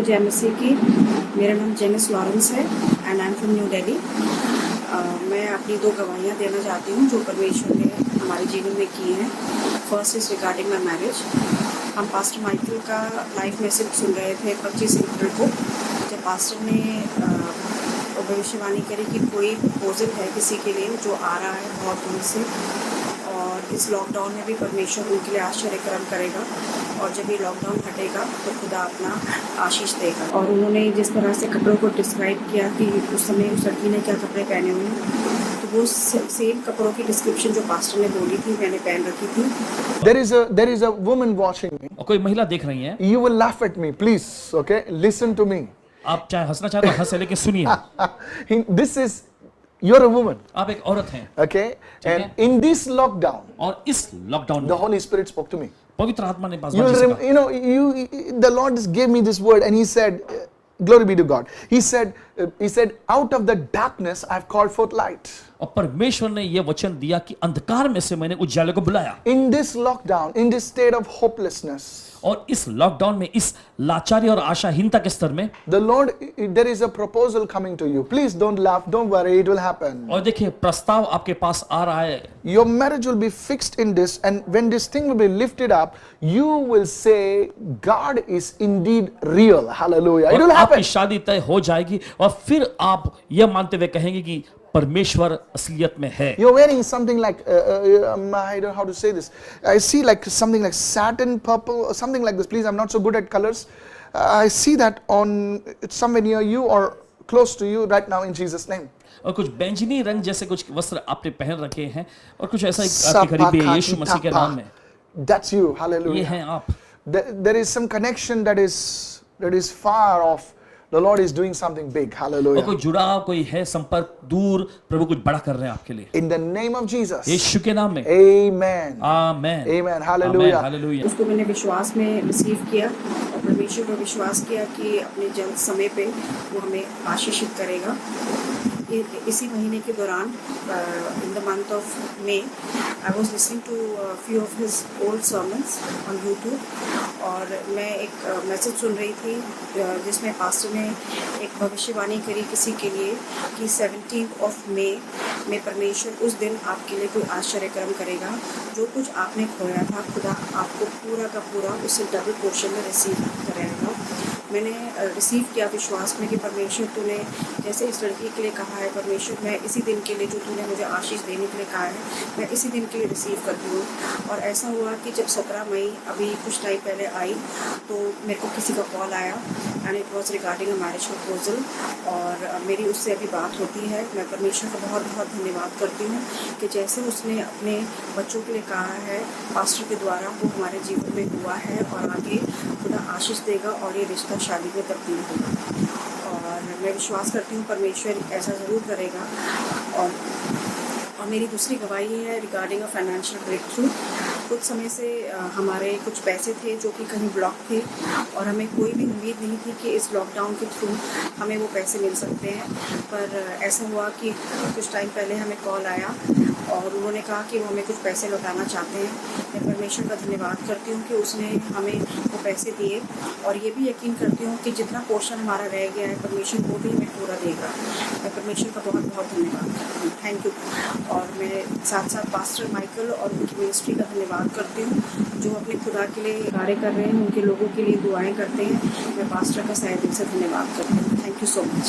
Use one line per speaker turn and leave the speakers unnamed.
जय मसीह की। मेरा नाम जेनिस लॉरेंस है and I am from new Delhi. मैं अपनी 2 गवाहियाँ देना चाहती हूँ जो परमेश्वर ने हमारे जीवन में की हैं। First is regarding my marriage. हम पास्टर माइकल का लाइव मैसेज सुन रहे थे 25 अप्रैल को, जब पास्टर ने भविष्यवाणी करी कि कोई प्रपोजल है किसी के लिए जो आ रहा है बहुत दूर से, और इस लॉकडाउन में भी परमेश्वर उनके लिए आश्चर्य कर्म करेगा, और जब ये लॉकडाउन हटेगा तो खुदा अपना आशीष देगा। और उन्होंने जिस तरह से कपड़ों को डिस्क्राइब किया कि उस समय उस लड़की ने क्या कपड़े पहने हुए हैं, तो वो सेम कपड़ों की डिस्क्रिप्शन जो पास्टर ने बोली थी मैंने पहन रखी थी।
There is a woman watching me.
और कोई महिला देख रही है।
You will laugh at me, please. Okay, listen to me.
आप चाहे हंसना चाहते हो हंसे, लेकिन सुनिए।
This is you're a woman.
आप एक औरत हैं।
Okay, and in this lockdown,
और इस लॉकडाउन
the
में
Holy Spirit spoke to me.
पवित्र आत्मा ने
You will the Lord just gave me this word, and He said, "Glory be to God." He said, "Out of the darkness, I've called forth light."
और परमेश्वर ने यह वचन दिया कि अंधकार में से मैंने उजाले को बुलाया।
In this lockdown, in this state of hopelessness,
और इस लॉकडाउन में, इस लाचारी और आशाहीनता के स्तर में,
the Lord, there is a proposal coming to you. Please don't laugh, don't worry, it will happen.
और देखिए प्रस्ताव आपके पास आ रहा है।
Your marriage will be fixed in this, and when this thing will be lifted up, you will say, God is indeed real. Hallelujah. It will
और
happen.
आपकी शादी तय हो जाएगी, और फिर आप यह मानते हुए कहेंगे कि परमेश्वर असलियत में है।
You're wearing something like, I don't know how to say this. I see like something like satin purple or something like this. Please, I'm not so good at colors. I see that on somewhere near you or close to you right now in Jesus' name.
और कुछ बैंगनी रंग जैसे कुछ वस्त्र आपने पहन रखे हैं, और कुछ ऐसा आपके करीब है यीशु मसीह के नाम में।
That's you.
ये
Hallelujah.
हैं आप।
There is some connection that is far off. The Lord is doing something big.
और
Hallelujah.
कोई जुड़ाव, कोई है संपर्क दूर, प्रभु कुछ बड़ा कर रहे हैं आपके लिए।
In the name of Jesus.
यीशु के नाम में।
Amen.
आमेन।
Amen. Hallelujah.
हालेलुया।
उसको मैंने विश्वास में रिसीव किया और परमेश्वर को विश्वास किया कि अपने जल्द समय पे वो हमें आशीषित करेगा। इसी महीने के दौरान in the month of May I was listening to few of his old sermons on YouTube, और मैं एक मैसेज सुन रही थी जिसमें पास्टर ने एक भविष्यवाणी करी किसी के लिए कि 17 ऑफ मे में परमेश्वर उस दिन आपके लिए कोई आश्चर्य कर्म करेगा। जो कुछ आपने खोया था खुदा आपको पूरा का पूरा उससे डबल पोर्शन में रिसीव करेगा। मैंने रिसीव किया विश्वास में कि परमेश्वर तूने जैसे इस लड़की के लिए कहा है, परमेश्वर मैं इसी दिन के लिए जो तूने मुझे आशीष देने के लिए कहा है मैं इसी दिन के लिए रिसीव करती हूँ। और ऐसा हुआ कि जब 17 मई अभी कुछ टाइम पहले आई तो मेरे को किसी का कॉल आया and it was regarding a marriage proposal, और मेरी उससे अभी बात होती है। मैं परमेश्वर का बहुत बहुत धन्यवाद करती हूँ कि जैसे उसने अपने बच्चों के लिए कहा है पास्टर के द्वारा वो हमारे जीवन में हुआ है, और आगे खुदा आशीष देगा और ये रिश्ता शादी में तब्दील होगा। और मैं विश्वास करती हूँ परमेश्वर ऐसा ज़रूर करेगा। और मेरी दूसरी गवाही है regarding a financial breakthrough. कुछ समय से हमारे कुछ पैसे थे जो कि कहीं ब्लॉक थे, और हमें कोई भी उम्मीद नहीं थी कि इस लॉकडाउन के थ्रू हमें वो पैसे मिल सकते हैं। पर ऐसा हुआ कि कुछ टाइम पहले हमें कॉल आया और उन्होंने कहा कि वो हमें कुछ पैसे लौटाना चाहते हैं। मैं परमेश्वर का धन्यवाद करती हूँ कि उसने हमें वो पैसे दिए, और ये भी यकीन करती हूँ कि जितना पोर्शन हमारा रह गया है परमेश्वर वो भी हमें पूरा देगा। मैं परमेश्वर का बहुत बहुत धन्यवाद करती हूँ। Thank you. और मैं साथ साथ पास्टर माइकल और उनकी मिनिस्ट्री का धन्यवाद करती हूँ जो अपने खुदा के लिए कार्य कर रहे हैं, उनके लोगों के लिए दुआएं करते हैं। मैं पास्टर का सहे दिल से धन्यवाद करती हूँ। Thank you so much.